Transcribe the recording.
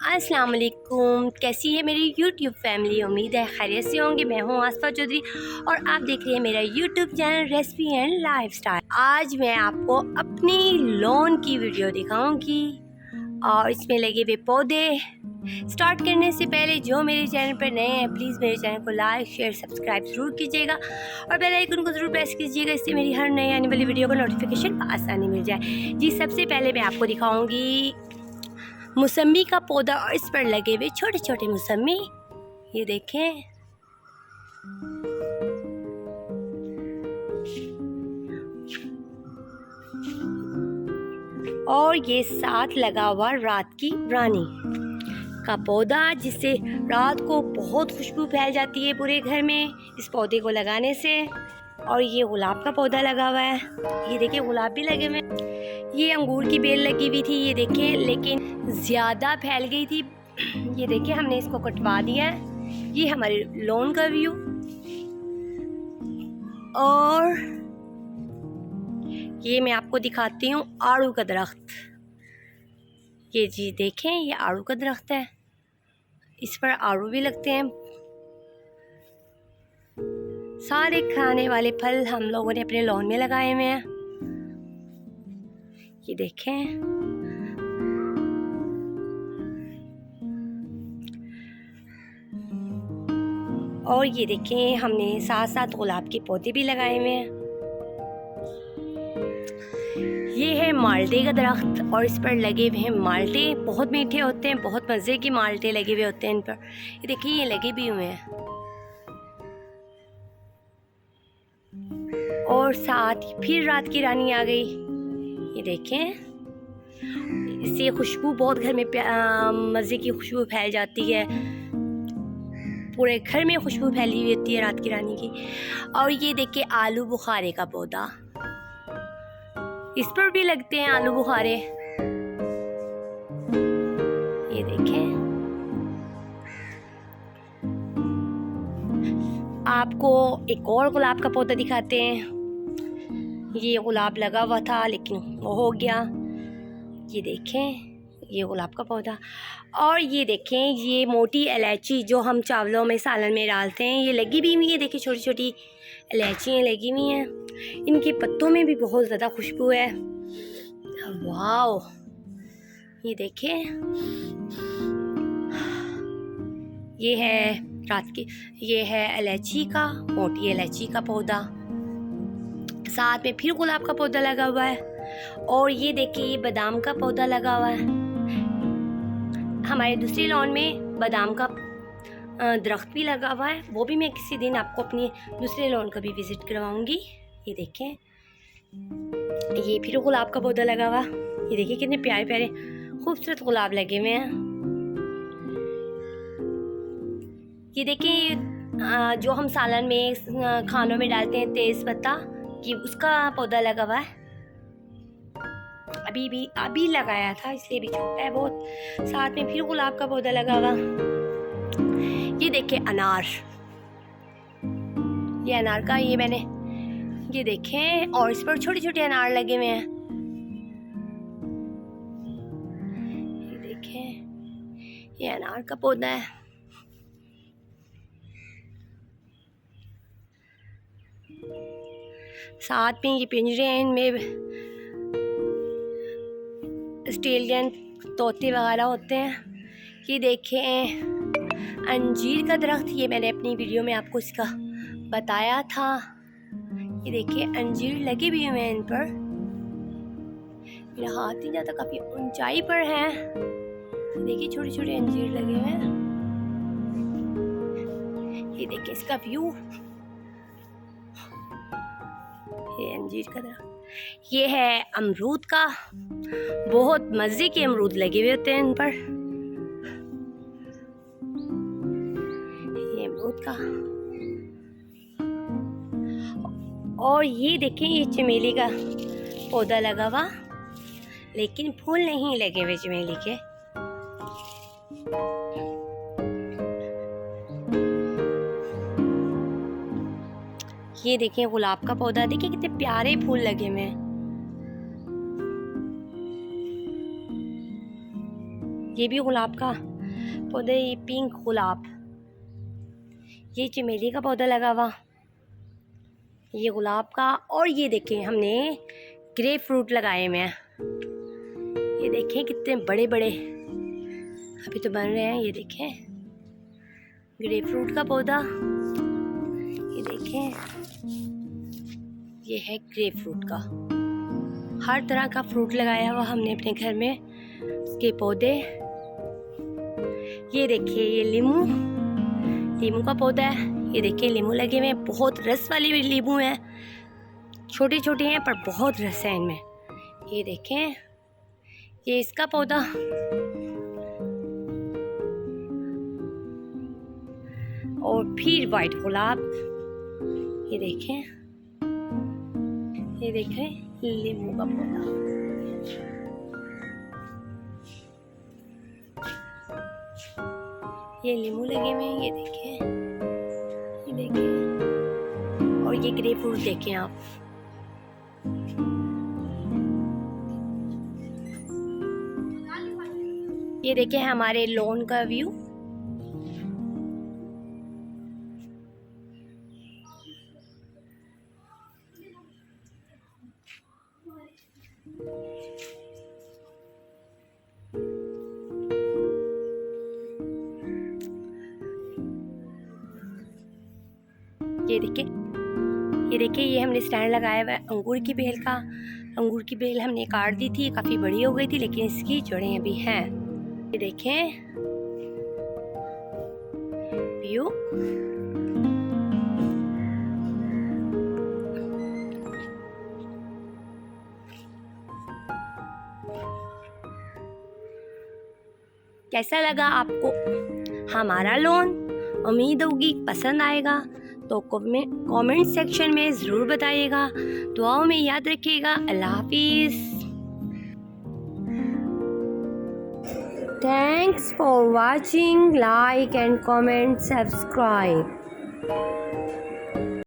अस्सलाम वालेकुम। कैसी है मेरी यूट्यूब फैमिली? उम्मीद है खैरियत से होंगे। मैं हूँ आसफा चौधरी और आप देख रहे हैं मेरा YouTube channel recipe and lifestyle. आज मैं आपको अपनी लॉन की वीडियो दिखाऊंगी और इसमें लगे हुए पौधे। स्टार्ट करने से पहले जो मेरे चैनल पर नए हैं प्लीज़ मेरे चैनल को लाइक शेयर सब्सक्राइब ज़रूर कीजिएगा और बेल आइकन को ज़रूर प्रेस कीजिएगा, इससे मेरी हर नई आने वाली वीडियो का नोटिफिकेशन आसानी मिल जाए। जी, सबसे पहले मैं आपको दिखाऊंगी मौसमी का पौधा और इस पर लगे हुए छोटे छोटे मौसमी। ये देखें, और ये साथ लगा हुआ रात की रानी का पौधा, जिससे रात को बहुत खुशबू फैल जाती है पूरे घर में इस पौधे को लगाने से। और ये गुलाब का पौधा लगा हुआ है। ये देखिए गुलाब भी लगे हुए। ये अंगूर की बेल लगी हुई थी, ये देखिए, लेकिन ज़्यादा फैल गई थी। ये देखिए हमने इसको कटवा दिया है। ये हमारे लॉन का व्यू। और ये मैं आपको दिखाती हूँ आड़ू का दरख्त। ये जी देखें, ये आड़ू का दरख्त है, इस पर आड़ू भी लगते हैं। सारे खाने वाले फल हम लोगों ने अपने लॉन में लगाए हुए हैं। ये देखें, और ये देखें हमने साथ साथ गुलाब के पौधे भी लगाए हुए हैं। ये है माल्टे का दरख्त और इस पर लगे हुए हैं माल्टे। बहुत मीठे होते हैं, बहुत मज़े के माल्टे लगे हुए होते हैं इन पर। ये देखिए ये लगे भी हुए हैं। और साथ ही फिर रात की रानी आ गई। ये देखें, इससे खुशबू बहुत घर में मज़े की खुशबू फैल जाती है। पूरे घर में खुशबू फैली हुई होती है रात की रानी की। और ये देखिए आलू बुखारे का पौधा, इस पर भी लगते हैं आलू बुखारे। ये देखें, आपको एक और गुलाब का पौधा दिखाते हैं। ये गुलाब लगा हुआ था लेकिन वो हो गया। ये देखें, ये गुलाब का पौधा। और ये देखें, ये मोटी इलायची जो हम चावलों में सालन में डालते हैं, ये लगी भी हुई है। देखिए छोटी छोटी इलायचियाँ लगी हुई हैं। इनके पत्तों में भी बहुत ज़्यादा खुशबू है। वाओ, ये देखें, ये है रात की, ये है इलायची का, मोटी इलायची का पौधा। साथ में फिर गुलाब का पौधा लगा हुआ है। और ये देखिए ये बादाम का पौधा लगा हुआ है। हमारे दूसरे लॉन में बादाम का दरख्त भी लगा हुआ है, वो भी मैं किसी दिन आपको अपनी दूसरे लॉन का भी विजिट करवाऊंगी। ये देखें, ये फिर गुलाब का पौधा लगा हुआ। ये देखिए कितने प्यारे प्यारे खूबसूरत गुलाब लगे हुए हैं। ये देखिए जो हम सालन में खानों में डालते हैं तेज पत्ता, ये उसका पौधा लगा हुआ है। अभी लगाया था इसलिए भी छोटा है बहुत। साथ में फिर गुलाब का पौधा लगा हुआ। ये देखिए अनार, ये अनार का, ये मैंने, ये देखें, और इस पर छोटे छोटे अनार लगे हुए हैं। ये देखें, ये अनार का पौधा है। साथ में ये पिंजरे हैं, इनमें ऑस्ट्रेलियन तोते वगैरह होते हैं। ये देखें अंजीर का दरख्त, ये मैंने अपनी वीडियो में आपको इसका बताया था। ये देखिए अंजीर लगे भी हुए हैं इन पर। मेरा हाथ नहीं जाता, काफ़ी ऊंचाई पर है। देखिए छोटे छोटे अंजीर लगे हुए हैं। ये देखिए इसका व्यू, ये अंजीर का दरख्त। ये है अमरूद का, बहुत मज़े के अमरूद लगे हुए होते हैं इन पर। ये अमरूद का। और ये देखें ये चमेली का पौधा लगा हुआ, लेकिन फूल नहीं लगे हुए चमेली के। ये देखें गुलाब का पौधा, देखिए कितने प्यारे फूल लगे हुए हैं। ये भी गुलाब का पौधा, ये पिंक गुलाब, ये चमेली का पौधा लगा हुआ, ये गुलाब का। और ये देखें हमने ग्रेप फ्रूट लगाए हुए हैं, ये देखें कितने बड़े बड़े अभी तो बन रहे हैं। ये देखें ग्रेप फ्रूट का पौधा, ये देखें ये है ग्रेप फ्रूट का। हर तरह का फ्रूट लगाया हुआ हमने अपने घर में, उसके पौधे। ये देखिए ये लीमू का पौधा है, ये देखिए लीमू लगे हुए हैं, बहुत रस वाले लीमू हैं, छोटे छोटे हैं पर बहुत रस है इनमें। ये देखें ये इसका पौधा, और फिर वाइट गुलाब, ये देखें लीमू का पौधा। ये लीमू लगे हुए हैं, ये देखें और ये ग्रेप फ्रूट देखें आप। ये देखें हमारे लॉन का व्यू। ये देखिए ये हमने स्टैंड लगाया हुआ है अंगूर की बेल का। अंगूर की बेल हमने काट दी थी, काफ़ी बड़ी हो गई थी, लेकिन इसकी जड़ें अभी हैं। ये देखें व्यू। कैसा लगा आपको हमारा लॉन? उम्मीद होगी पसंद आएगा, तो कमेंट सेक्शन में ज़रूर बताइएगा। दुआओं में याद रखिएगा। अल्लाह हाफिज़। Thanks for watching, like and comment, subscribe.